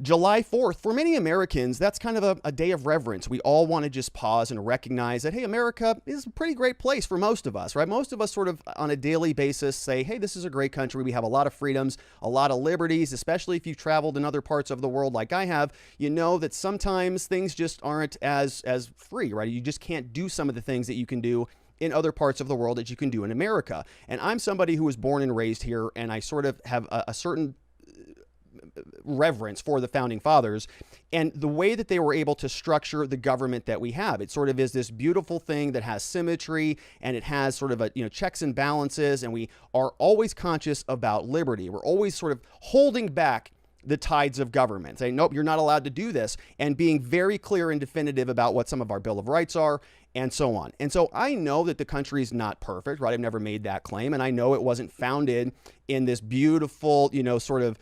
July 4th, for many Americans, that's kind of a day of reverence. We all want to just pause and recognize that, hey, America is a pretty great place for most of us, right? Most of us sort of on a daily basis say, hey, this is a great country. We have a lot of freedoms, a lot of liberties, especially if you've traveled in other parts of the world like I have. You know that sometimes things just aren't as free, right? You just can't do some of the things that you can do in other parts of the world that you can do in America. And I'm somebody who was born and raised here, and I sort of have a certain reverence for the founding fathers and the way that they were able to structure the government that we have. It sort of is this beautiful thing that has symmetry, and it has sort of a, checks and balances, and we are always conscious about liberty. We're always sort of holding back the tides of government, saying, nope, you're not allowed to do this, and being very clear and definitive about what some of our Bill of Rights are, and so on. And so I know that the country is not perfect, right? I've never made that claim, and I know it wasn't founded in this beautiful, sort of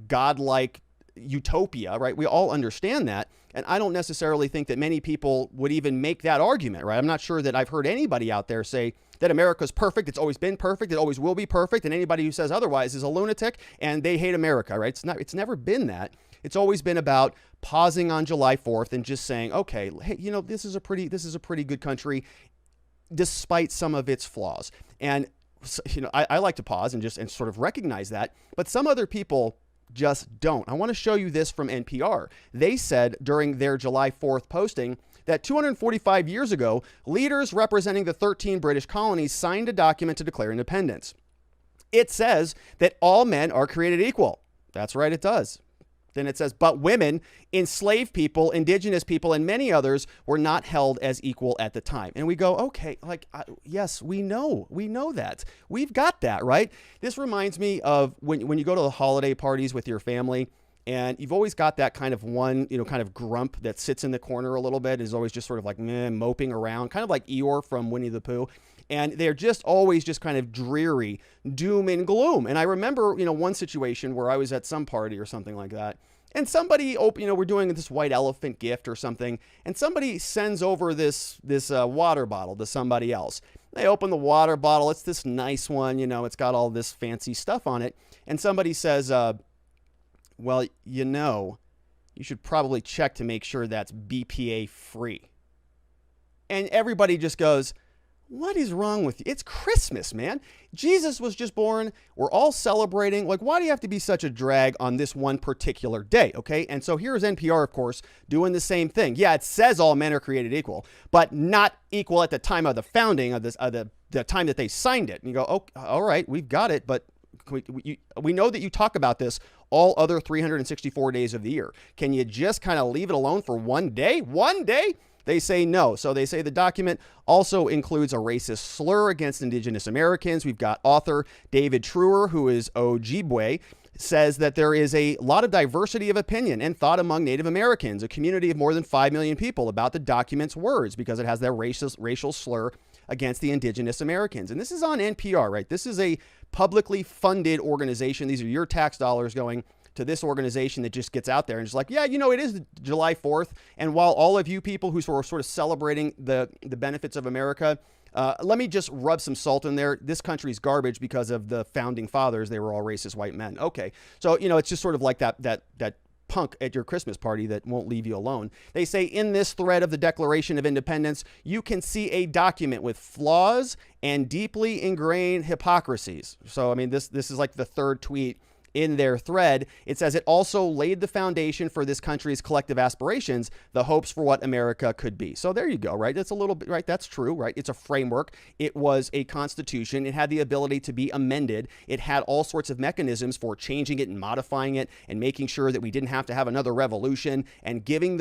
godlike utopia, right? We all understand that. And I don't necessarily think that many people would even make that argument, right? I'm not sure that I've heard anybody out there say that America's perfect. It's always been perfect. It always will be perfect. And anybody who says otherwise is a lunatic and they hate America, right? It's never been that. It's always been about pausing on July 4th and just saying, okay, hey, this is a pretty good country despite some of its flaws. And I like to pause and sort of recognize that, but some other people just don't. I want to show you this from NPR. They said during their July 4th posting that 245 years ago, leaders representing the 13 British colonies signed a document to declare independence. It says that all men are created equal. That's right, it does. Then it says, but women, enslaved people, indigenous people, and many others were not held as equal at the time. And we go, okay, yes, we know that. We've got that, right? This reminds me of when you go to the holiday parties with your family, and you've always got that kind of one, kind of grump that sits in the corner a little bit, is always just sort of like moping around, kind of like Eeyore from Winnie the Pooh. And they're just always just kind of dreary, doom and gloom. And I remember, one situation where I was at some party or something like that, and somebody, we're doing this white elephant gift or something, and somebody sends over this water bottle to somebody else. They open the water bottle. It's this nice one, it's got all this fancy stuff on it. And somebody says, well, you should probably check to make sure that's BPA free. And everybody just goes, what is wrong with you? It's Christmas, man. Jesus was just born. We're all celebrating. Why do you have to be such a drag on this one particular day? Okay. And so here's NPR, of course, doing the same thing. Yeah, it says all men are created equal, but not equal at the time of the founding of this, the time that they signed it. And you go, oh, all right, we've got it. But we know that you talk about this all other 364 days of the year. Can you just kind of leave it alone for one day? One day? They say no. So they say the document also includes a racist slur against Indigenous Americans. We've got author David Truer, who is Ojibwe, says that there is a lot of diversity of opinion and thought among Native Americans, a community of more than 5 million people, about the document's words because it has that racial slur against the Indigenous Americans. And this is on NPR, right? This is a publicly funded organization. These are your tax dollars going to this organization that just gets out there and just like, yeah, it is July 4th. And while all of you people who are sort of celebrating the benefits of America, let me just rub some salt in there. This country's garbage because of the founding fathers. They were all racist white men. Okay. So, it's just sort of like that punk at your Christmas party that won't leave you alone. They say in this thread of the Declaration of Independence, you can see a document with flaws and deeply ingrained hypocrisies. So, this is like the third tweet in their thread. It says it also laid the foundation for this country's collective aspirations, the hopes for what America could be. So there you go, right? That's a little bit, right? That's true, right? It's a framework. It was a constitution. It had the ability to be amended. It had all sorts of mechanisms for changing it and modifying it and making sure that we didn't have to have another revolution, and giving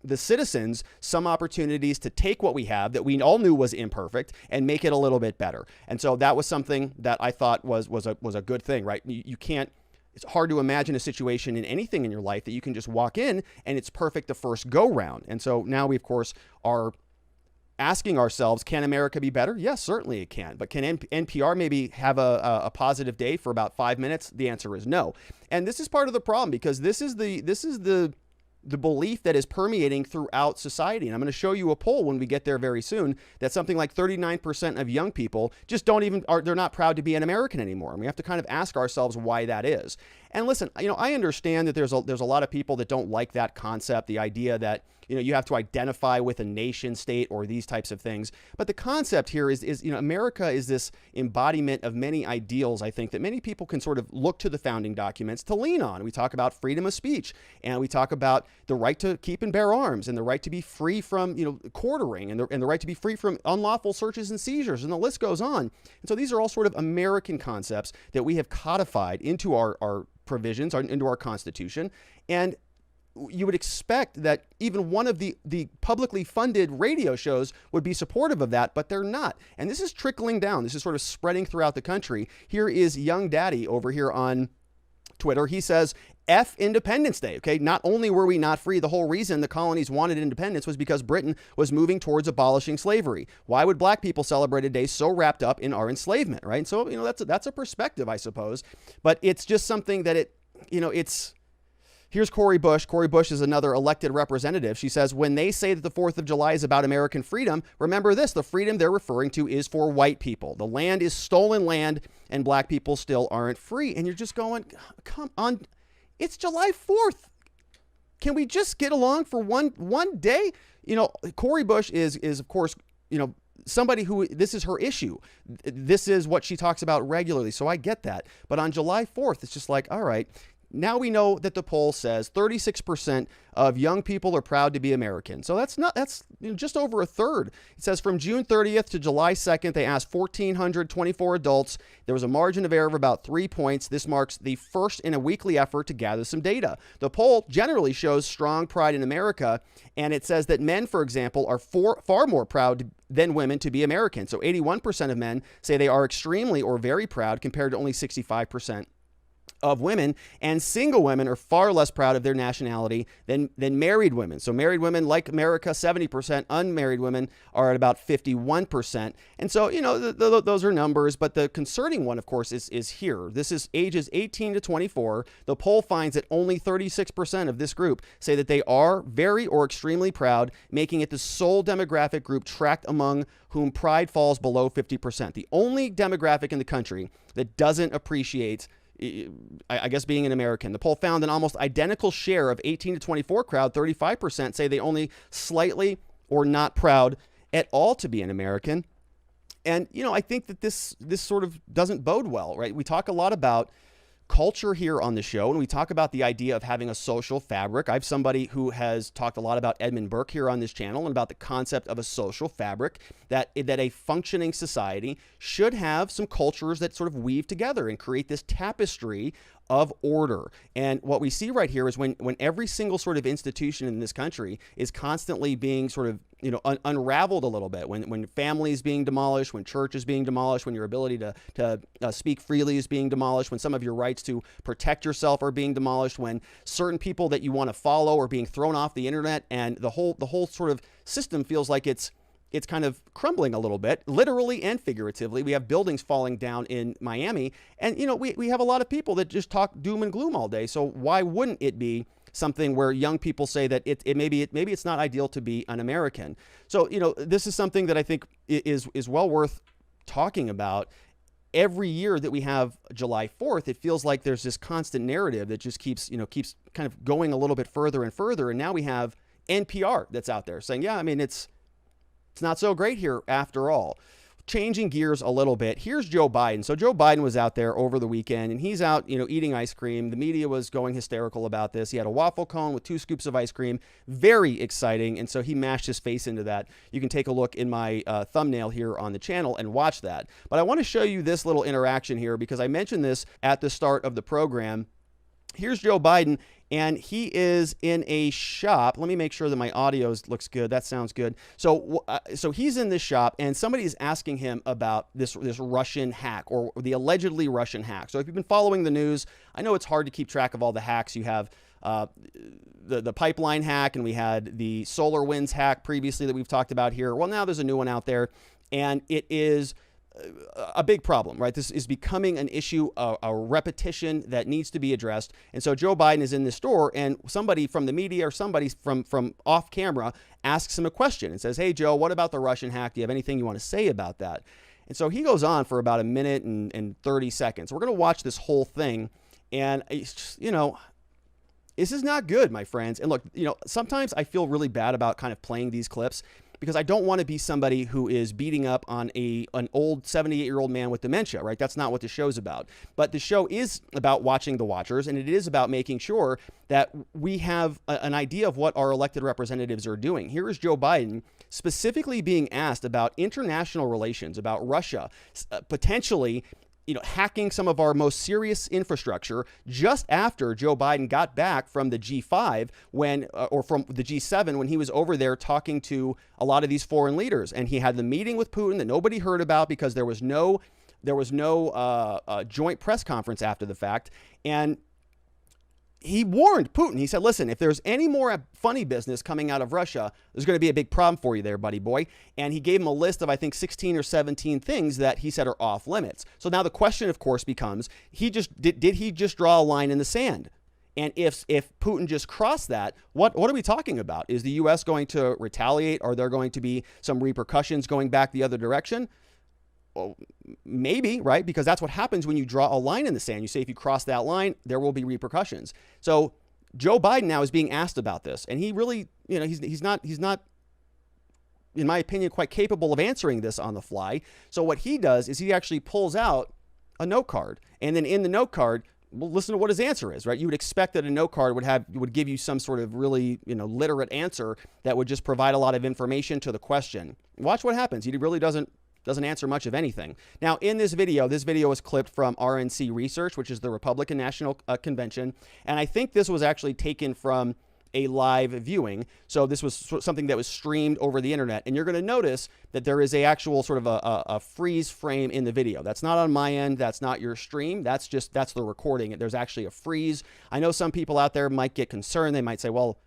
the citizens some opportunities to take what we have that we all knew was imperfect and make it a little bit better. And so that was something that I thought was a good thing, right? You can't, it's hard to imagine a situation in anything in your life that you can just walk in and it's perfect the first go round. And so now we, of course, are asking ourselves, can America be better? Yes, certainly it can. But can NPR maybe have a positive day for about 5 minutes? The answer is no. And this is part of the problem, because this is the belief that is permeating throughout society. And I'm going to show you a poll when we get there very soon that something like 39% of young people just they're not proud to be an American anymore. And we have to kind of ask ourselves why that is. And listen, I understand that there's a lot of people that don't like that concept, the idea that you have to identify with a nation state or these types of things. But the concept here is America is this embodiment of many ideals, I think, that many people can sort of look to the founding documents to lean on. We talk about freedom of speech, and we talk about the right to keep and bear arms, and the right to be free from quartering, and the right to be free from unlawful searches and seizures, and the list goes on. And so these are all sort of American concepts that we have codified into our provisions, into our Constitution. And you would expect that even one of the publicly funded radio shows would be supportive of that, but they're not. And this is trickling down. This is sort of spreading throughout the country. Here is Young Daddy over here on Twitter. He says, F Independence Day. Okay, not only were we not free, the whole reason the colonies wanted independence was because Britain was moving towards abolishing slavery. Why would black people celebrate a day so wrapped up in our enslavement, right? So, that's a perspective, I suppose. But it's just something that it's... Here's Cori Bush. Cori Bush is another elected representative. She says, when they say that the 4th of July is about American freedom, remember this, the freedom they're referring to is for white people. The land is stolen land and black people still aren't free. And you're just going, come on, it's July 4th. Can we just get along for one day? Cori Bush is of course, somebody who, this is her issue. This is what she talks about regularly. So I get that. But on July 4th, it's just like, all right, now we know that the poll says 36% of young people are proud to be American. So that's just over a third. It says from June 30th to July 2nd, they asked 1,424 adults. There was a margin of error of about 3 points. This marks the first in a weekly effort to gather some data. The poll generally shows strong pride in America, and it says that men, for example, are far more proud than women to be American. So 81% of men say they are extremely or very proud, compared to only 65% of women, and single women are far less proud of their nationality than married women. So married women, like America, 70%, unmarried women are at about 51%. And so, those are numbers, but the concerning one, of course, is here. This is ages 18 to 24. The poll finds that only 36% of this group say that they are very or extremely proud, making it the sole demographic group tracked among whom pride falls below 50%. The only demographic in the country that doesn't appreciate, I guess, being an American. The poll found an almost identical share of 18 to 24 crowd. 35% say they only slightly or not proud at all to be an American. And, I think that this sort of doesn't bode well, right? We talk a lot about culture here on the show, and we talk about the idea of having a social fabric. I have somebody who has talked a lot about Edmund Burke here on this channel, and about the concept of a social fabric, that a functioning society should have some cultures that sort of weave together and create this tapestry of order. And what we see right here is when every single sort of institution in this country is constantly being sort of unraveled a little bit, when families being demolished, when church is being demolished, when your ability to speak freely is being demolished, when some of your rights to protect yourself are being demolished, when certain people that you want to follow are being thrown off the internet, and the whole sort of system feels like it's kind of crumbling a little bit, literally and figuratively. We have buildings falling down in Miami, and we have a lot of people that just talk doom and gloom all day. So why wouldn't it be something where young people say that maybe it's not ideal to be an American? So this is something that I think is well worth talking about. Every year that we have July 4th, it feels like there's this constant narrative that just keeps kind of going a little bit further and further. And now we have NPR that's out there saying, yeah, I mean, it's not so great here after all. Changing gears a little bit, here's Joe Biden. So Joe Biden was out there over the weekend, and he's out, eating ice cream. The media was going hysterical about this. He had a waffle cone with 2 scoops of ice cream. Very exciting. And so he mashed his face into that. You can take a look in my thumbnail here on the channel and watch that. But I want to show you this little interaction here, because I mentioned this at the start of the program. Here's Joe Biden, and he is in a shop. Let me make sure that my audio looks good. That sounds good. So he's in this shop, and somebody is asking him about this Russian hack, or the allegedly Russian hack. So if you've been following the news, I know it's hard to keep track of all the hacks. You have the pipeline hack, and we had the SolarWinds hack previously that we've talked about here. Well, now there's a new one out there, and it is a big problem, right? This is becoming an issue, a repetition that needs to be addressed. And so Joe Biden is in this store, and somebody from the media or somebody from off camera asks him a question and says, hey, Joe, what about the Russian hack? Do you have anything you want to say about that? And so he goes on for about a minute and 30 seconds. We're going to watch this whole thing. And it's just, this is not good, my friends. And look, sometimes I feel really bad about kind of playing these clips because I don't want to be somebody who is beating up on an old 78-year-old man with dementia, right? That's not what the show's about. But the show is about watching the watchers, and it is about making sure that we have an idea of what our elected representatives are doing. Here is Joe Biden specifically being asked about international relations, about Russia, potentially hacking some of our most serious infrastructure just after Joe Biden got back from the G5 or from the G7 when he was over there talking to a lot of these foreign leaders. And he had the meeting with Putin that nobody heard about because there was no joint press conference after the fact. And he warned Putin. He said, listen, if there's any more funny business coming out of Russia, there's going to be a big problem for you there, buddy boy. And he gave him a list of, I think, 16 or 17 things that he said are off limits. So now the question, of course, becomes, did he just draw a line in the sand? And if Putin just crossed that, what are we talking about? Is the U.S. going to retaliate? Are there going to be some repercussions going back the other direction? Well, maybe, right? Because that's what happens when you draw a line in the sand. You say if you cross that line, there will be repercussions. So Joe Biden now is being asked about this, and he really, he's not, in my opinion, quite capable of answering this on the fly. So what he does is he actually pulls out a note card, and then in the note card, well, listen to what his answer is, right? You would expect that a note card would give you some sort of really, literate answer that would just provide a lot of information to the question. Watch what happens. He really doesn't answer much of anything. Now, in this video is clipped from RNC Research, which is the Republican National Convention. And I think this was actually taken from a live viewing. So this was something that was streamed over the internet. And you're going to notice that there is a actual sort of a freeze frame in the video. That's not on my end. That's not your stream. That's the recording. There's actually a freeze. I know some people out there might get concerned. They might say, well,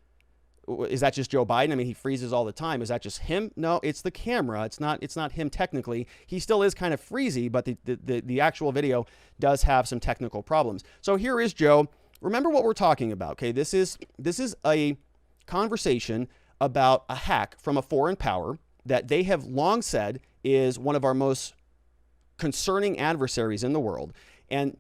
is that just Joe Biden? I mean, he freezes all the time. Is that just him? No, it's the camera. It's not him technically. He still is kind of freezy, but the actual video does have some technical problems. So here is Joe. Remember what we're talking about, okay? This is a conversation about a hack from a foreign power that they have long said is one of our most concerning adversaries in the world. And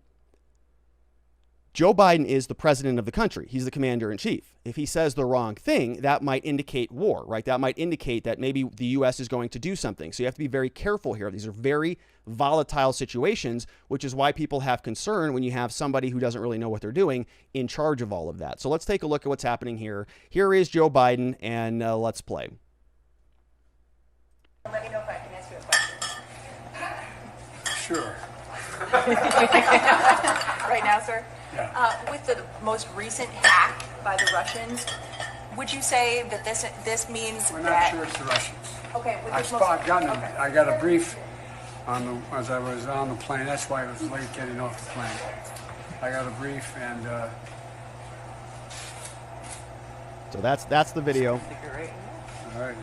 Joe Biden is the president of the country. He's the commander in chief. If he says the wrong thing, that might indicate war, right? That might indicate that maybe the U.S. is going to do something. So you have to be very careful here. These are very volatile situations, which is why people have concern when you have somebody who doesn't really know what they're doing in charge of all of that. So let's take a look at what's happening here. Here is Joe Biden, and let's play. Let me know if I can answer your question. Sure. Right now, sir? Yeah. With the most recent hack by the Russians, would you say that this means We're that... not sure it's the Russians. Okay. With I got a brief as I was on the plane. That's why I was late getting off the plane. I got a brief, and so that's the video. all right.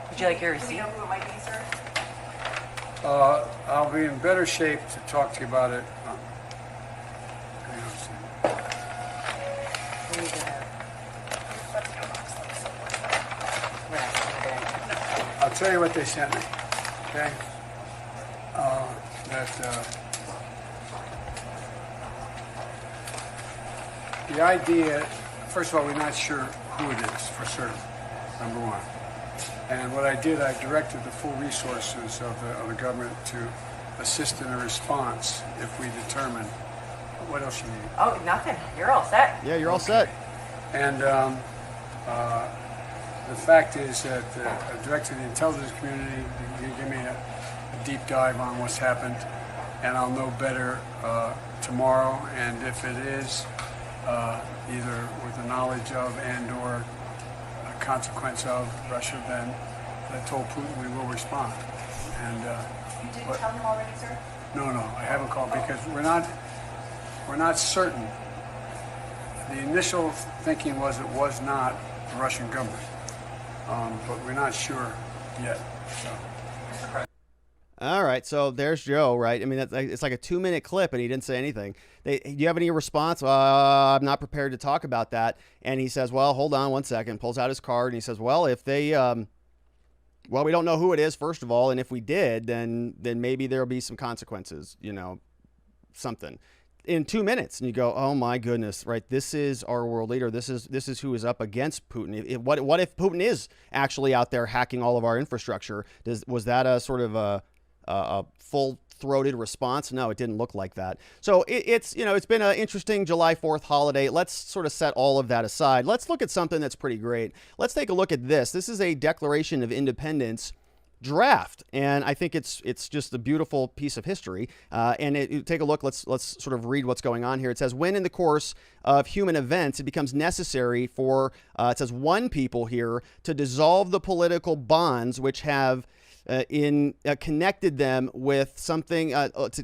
Would you like your Do we receipt? know who it might be, sir? I'll be in better shape to talk to you about it. Hang on a second. We need to have. Right. I'll tell you what they sent me. Okay. The idea. First of all, we're not sure who it is for certain. Number one. And what I did, I directed the full resources of the government to assist in a response if we determine what else you need. Oh, nothing. You're all set. Yeah, you're all set. And the fact is that I directed the intelligence community to give me a deep dive on what's happened, and I'll know better tomorrow. And if it is either with the knowledge of and/or a consequence of Russia, then I told Putin we will respond. And You didn't tell him already, sir? no, I haven't called because we're not certain. The initial thinking was it was not the Russian government, but we're not sure yet. So. All right, so there's Joe, right? I mean, it's like a 2-minute clip, and he didn't say anything. Do you have any response? I'm not prepared to talk about that. And he says, well, hold on one second, pulls out his card, and he says, well, if they, well, we don't know who it is, first of all, and if we did, then maybe there'll be some consequences, something. in 2 minutes, and you go, oh my goodness, right? This is our world leader. This is who is up against Putin. What if Putin is actually out there hacking all of our infrastructure? Was that a sort of a full-throated response? No, it didn't look like that. So it's been an interesting July 4th holiday. Let's sort of set all of that aside. Let's look at something that's pretty great. Let's take a look at this. This is a Declaration of Independence draft, and I think it's just a beautiful piece of history. Take a look. Let's sort of read what's going on here. It says, when in the course of human events it becomes necessary for it says one people here to dissolve the political bonds which have connected them with something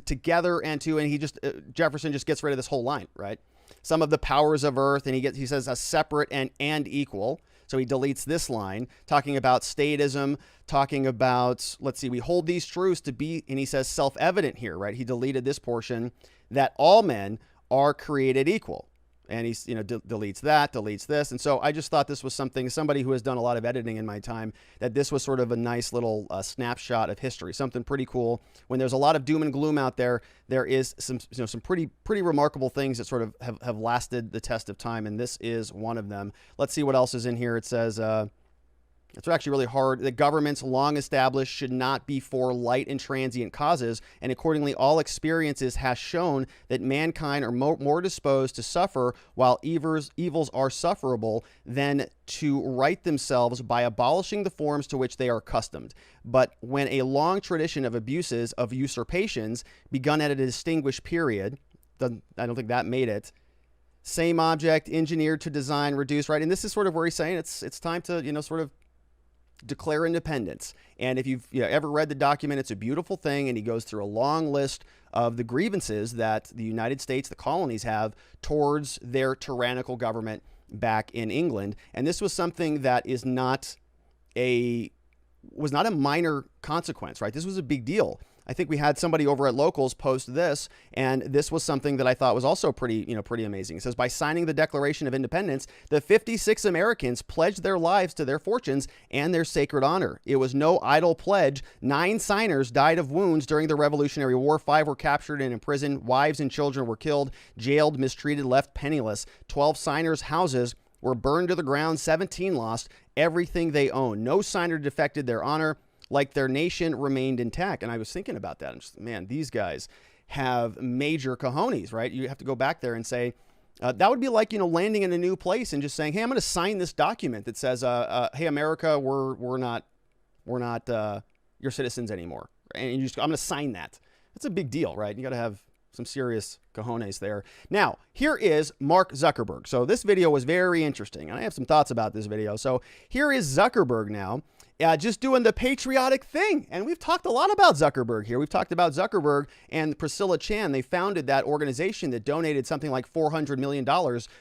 together, and he just Jefferson just gets rid of this whole line, right? Some of the powers of earth, and he says a separate and equal. So he deletes this line, talking about statism, talking about, let's see, we hold these truths to be, and he says self-evident here, right? He deleted this portion, that all men are created equal. And he deletes that, deletes this. And so I just thought this was somebody who has done a lot of editing in my time, that this was sort of a nice little snapshot of history, something pretty cool. When there's a lot of doom and gloom out there, there is some pretty remarkable things that sort of have lasted the test of time. And this is one of them. Let's see what else is in here. It says, it's actually really hard. The governments long established should not be for light and transient causes, and accordingly all experiences has shown that mankind are more disposed to suffer while evils are sufferable than to right themselves by abolishing the forms to which they are accustomed. But when a long tradition of abuses, of usurpations, begun at a distinguished period, I don't think that made it, same object, engineered to design, reduce, right? And this is sort of where he's saying it's time to, sort of declare independence. And if you've ever read the document, it's a beautiful thing. And he goes through a long list of the grievances that the United States, the colonies, have towards their tyrannical government back in England. And this was something that was not a minor consequence, right? This was a big deal. I think we had somebody over at Locals post this, and this was something that I thought was also pretty amazing. It says, by signing the Declaration of Independence, the 56 Americans pledged their lives to their fortunes and their sacred honor. It was no idle pledge. 9 signers died of wounds during the Revolutionary War. 5 were captured and imprisoned. Wives and children were killed, jailed, mistreated, left penniless. 12 signers' houses were burned to the ground. 17 lost everything they owned. No signer defected their honor, like their nation remained intact. And I was thinking about that. And just, man, these guys have major cojones, right? You have to go back there and say, that would be like, landing in a new place and just saying, hey, I'm going to sign this document that says, hey, America, we're not your citizens anymore. And I'm going to sign that. That's a big deal, right? You got to have some serious cojones there. Now, here is Mark Zuckerberg. So this video was very interesting, and I have some thoughts about this video. So here is Zuckerberg now, just doing the patriotic thing. And we've talked a lot about Zuckerberg here. We've talked about Zuckerberg and Priscilla Chan. They founded that organization that donated something like $400 million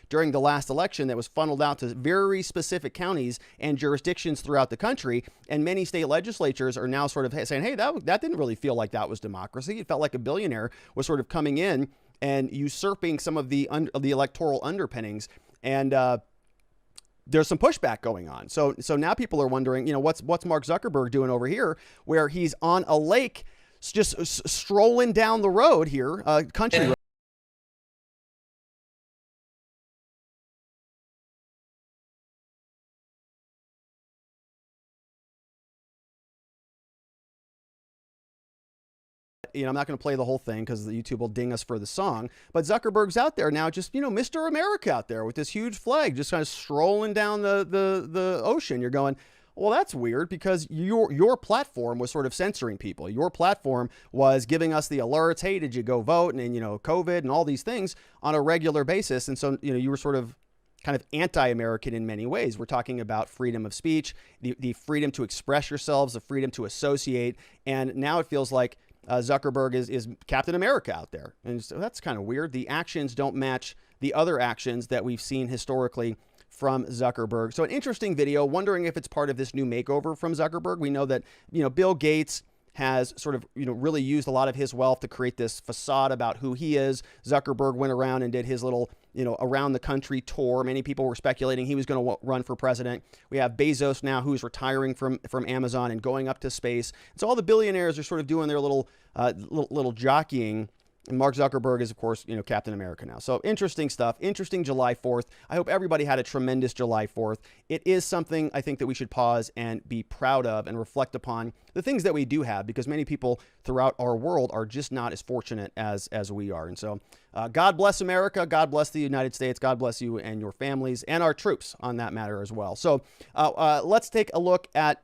during the last election that was funneled out to very specific counties and jurisdictions throughout the country. And many state legislatures are now sort of saying, hey, that didn't really feel like that was democracy. It felt like a billionaire was sort of coming in and usurping some of the electoral underpinnings. And there's some pushback going on. So now people are wondering, what's Mark Zuckerberg doing over here, where he's on a lake, just strolling down the road here, country road. I'm not going to play the whole thing because the YouTube will ding us for the song. But Zuckerberg's out there now, just, Mr. America out there with this huge flag, just kind of strolling down the ocean. You're going, well, that's weird, because your platform was sort of censoring people. Your platform was giving us the alerts. Hey, did you go vote? And COVID and all these things on a regular basis. And so, you were sort of kind of anti-American in many ways. We're talking about freedom of speech, the freedom to express yourselves, the freedom to associate. And now it feels like Zuckerberg is Captain America out there. And so that's kind of weird. The actions don't match the other actions that we've seen historically from Zuckerberg. So an interesting video, wondering if it's part of this new makeover from Zuckerberg. We know that, Bill Gates has sort of, really used a lot of his wealth to create this facade about who he is. Zuckerberg went around and did his little, around the country tour. Many people were speculating he was going to run for president. We have Bezos now, who's retiring from Amazon and going up to space. So all the billionaires are sort of doing their little jockeying And Mark Zuckerberg is, of course, Captain America now. So interesting stuff. Interesting July 4th. I hope everybody had a tremendous July 4th. It is something I think that we should pause and be proud of and reflect upon the things that we do have, because many people throughout our world are just not as fortunate as we are. And so God bless America. God bless the United States. God bless you and your families and our troops on that matter as well. So let's take a look at,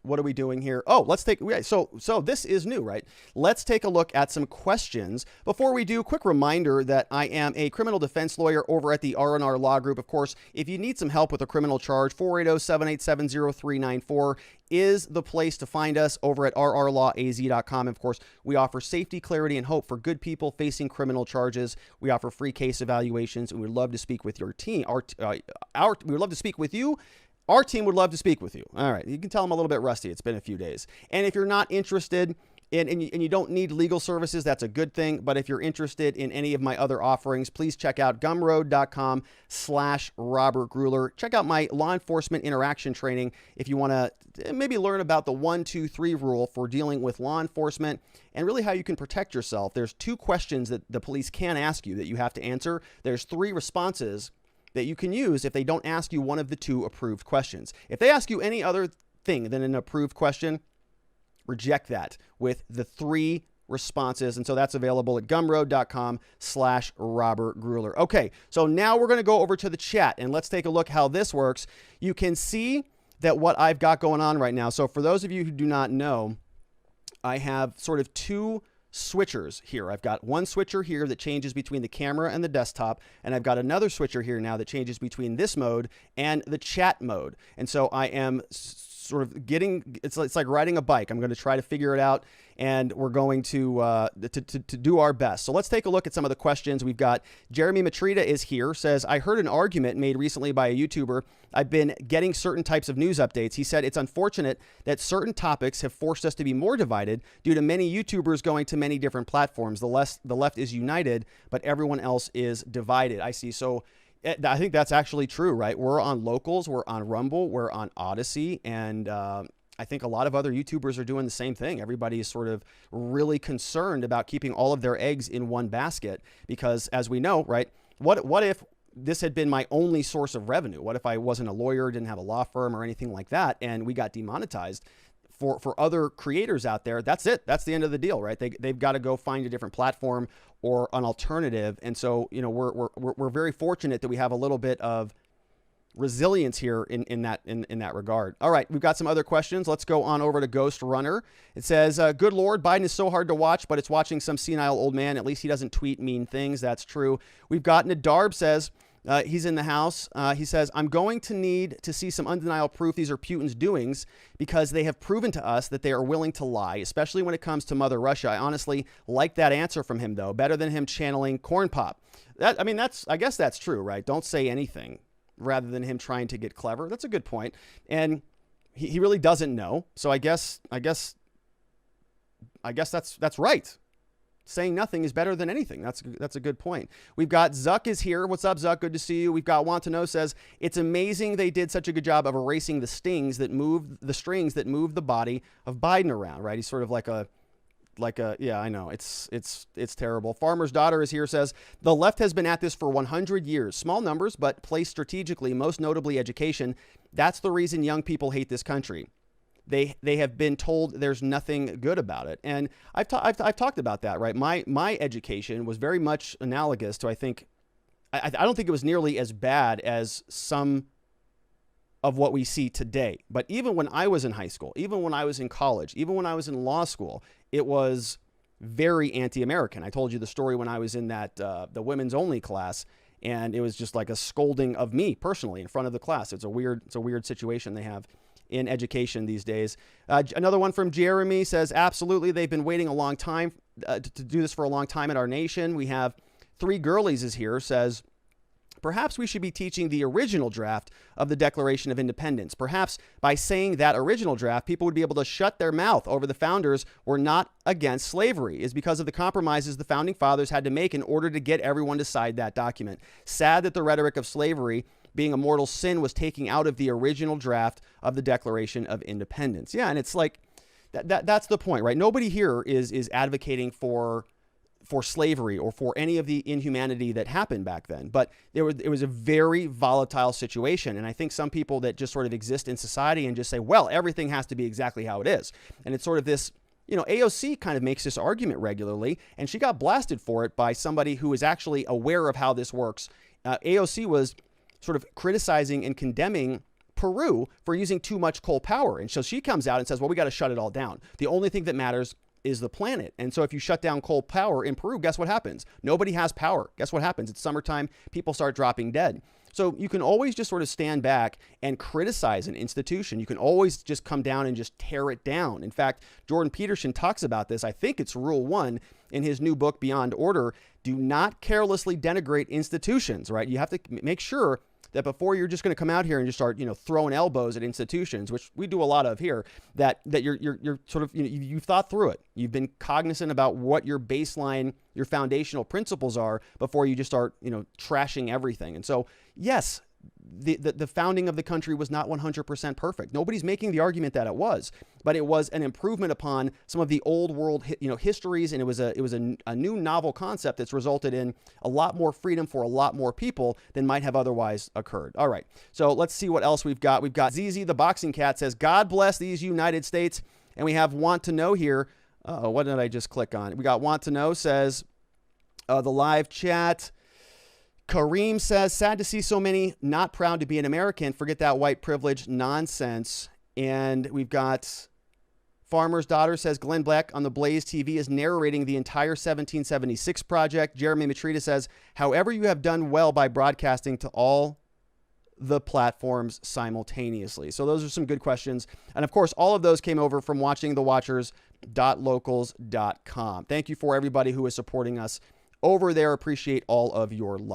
what are we doing here? Oh, so this is new, right? Let's take a look at some questions. Before we do, quick reminder that I am a criminal defense lawyer over at the R&R Law Group. Of course, if you need some help with a criminal charge, 480-787-0394 is the place to find us over at rrlawaz.com. Of course, we offer safety, clarity, and hope for good people facing criminal charges. We offer free case evaluations, and we'd love to speak with your team. We would love to speak with you. Our team would love to speak with you. All right. You can tell I'm a little bit rusty. It's been a few days. And if you're not interested and you don't need legal services, that's a good thing. But if you're interested in any of my other offerings, please check out gumroad.com/Robert Grueller. Check out my law enforcement interaction training if you want to maybe learn about the 1, 2, 3 rule for dealing with law enforcement and really how you can protect yourself. There's 2 questions that the police can ask you that you have to answer. There's 3 responses that you can use if they don't ask you one of the 2 approved questions. If they ask you any other thing than an approved question, reject that with the 3 responses. And so that's available at gumroad.com/Robert Grueller. Okay, so now we're going to go over to the chat and let's take a look how this works. You can see that what I've got going on right now. So for those of you who do not know, I have sort of 2 switchers here. I've got one switcher here that changes between the camera and the desktop, and I've got another switcher here now that changes between this mode and the chat mode. And so I am sort of it's like riding a bike. I'm going to try to figure it out, and we're going to do our best. So let's take a look at some of the questions. We've got Jeremy Matrita is here, says, I heard an argument made recently by a YouTuber. I've been getting certain types of news updates. He said, it's unfortunate that certain topics have forced us to be more divided due to many YouTubers going to many different platforms. The left is united, but everyone else is divided. I see. So I think that's actually true, right? We're on Locals, we're on Rumble, we're on Odyssey, and I think a lot of other YouTubers are doing the same thing. Everybody is sort of really concerned about keeping all of their eggs in one basket because, as we know, right, what if this had been my only source of revenue? What if I wasn't a lawyer, didn't have a law firm or anything like that, and we got demonetized? For other creators out there, that's it. That's the end of the deal, right? They've got to go find a different platform or an alternative. And so, we're very fortunate that we have a little bit of resilience here in that regard. All right, we've got some other questions. Let's go on over to Ghost Runner. It says, good Lord, Biden is so hard to watch, but it's watching some senile old man. At least he doesn't tweet mean things. That's true. We've got Nadarb says, he's in the house. He says, I'm going to need to see some undeniable proof these are Putin's doings because they have proven to us that they are willing to lie, especially when it comes to Mother Russia. I honestly like that answer from him, though, better than him channeling corn pop. I guess that's true, right? Don't say anything rather than him trying to get clever. That's a good point. And he really doesn't know. So I guess that's right. Saying nothing is better than anything. That's a good point. We've got Zuck is here. What's up, Zuck? Good to see you. We've got Want to Know says, it's amazing they did such a good job of erasing the strings that move the body of Biden around, right? He's sort of like a, yeah, I know. It's terrible. Farmer's Daughter is here, says, the left has been at this for 100 years. Small numbers, but placed strategically, most notably education. That's the reason young people hate this country. They have been told there's nothing good about it. And I've talked about that, right? My education was very much analogous to, I don't think it was nearly as bad as some of what we see today. But even when I was in high school, even when I was in college, even when I was in law school, it was very anti-American. I told you the story when I was in that the women's only class, and it was just like a scolding of me personally in front of the class. It's a weird situation they have in education these days. Another one from Jeremy says, absolutely, they've been waiting a long time to do this for a long time in our nation. We have 3 Girlies is here, says, perhaps we should be teaching the original draft of the Declaration of Independence. Perhaps by saying that original draft, people would be able to shut their mouth over the founders were not against slavery. Is because of the compromises the founding fathers had to make in order to get everyone to sign that document. Sad that the rhetoric of slavery being a mortal sin was taking out of the original draft of the Declaration of Independence. Yeah, and it's like that's the point, right? Nobody here is advocating for for slavery or for any of the inhumanity that happened back then. But it was a very volatile situation. And I think some people that just sort of exist in society and just say, well, everything has to be exactly how it is. And it's sort of this, AOC kind of makes this argument regularly, and she got blasted for it by somebody who is actually aware of how this works. AOC was sort of criticizing and condemning Peru for using too much coal power. And so she comes out and says, well, we got to shut it all down. The only thing that matters is the planet. And so if you shut down coal power in Peru, guess what happens? Nobody has power. Guess what happens? It's summertime. People start dropping dead. So you can always just sort of stand back and criticize an institution. You can always just come down and just tear it down. In fact, Jordan Peterson talks about this. I think it's Rule 1 in his new book, Beyond Order. Do not carelessly denigrate institutions, right? You have to make sure that before you're just going to come out here and just start, throwing elbows at institutions, which we do a lot of here, that you're sort of, you've thought through it. You've been cognizant about what your baseline, your foundational principles are before you just start, trashing everything. And so, yes, the founding of the country was not 100% perfect. Nobody's making the argument that it was, but it was an improvement upon some of the old world, histories, and it was a new novel concept that's resulted in a lot more freedom for a lot more people than might have otherwise occurred. All right, so let's see what else we've got. We've got ZZ the Boxing Cat says, God bless these United States, and we have Want to Know here. What did I just click on? We got Want to Know says, the live chat. Kareem says, sad to see so many not proud to be an American. Forget that white privilege nonsense. And we've got Farmer's Daughter says, Glenn Beck on the Blaze TV is narrating the entire 1776 project. Jeremy Matrita says, however, you have done well by broadcasting to all the platforms simultaneously. So those are some good questions. And of course, all of those came over from watchingthewatchers.locals.com. Thank you for everybody who is supporting us over there. Appreciate all of your love.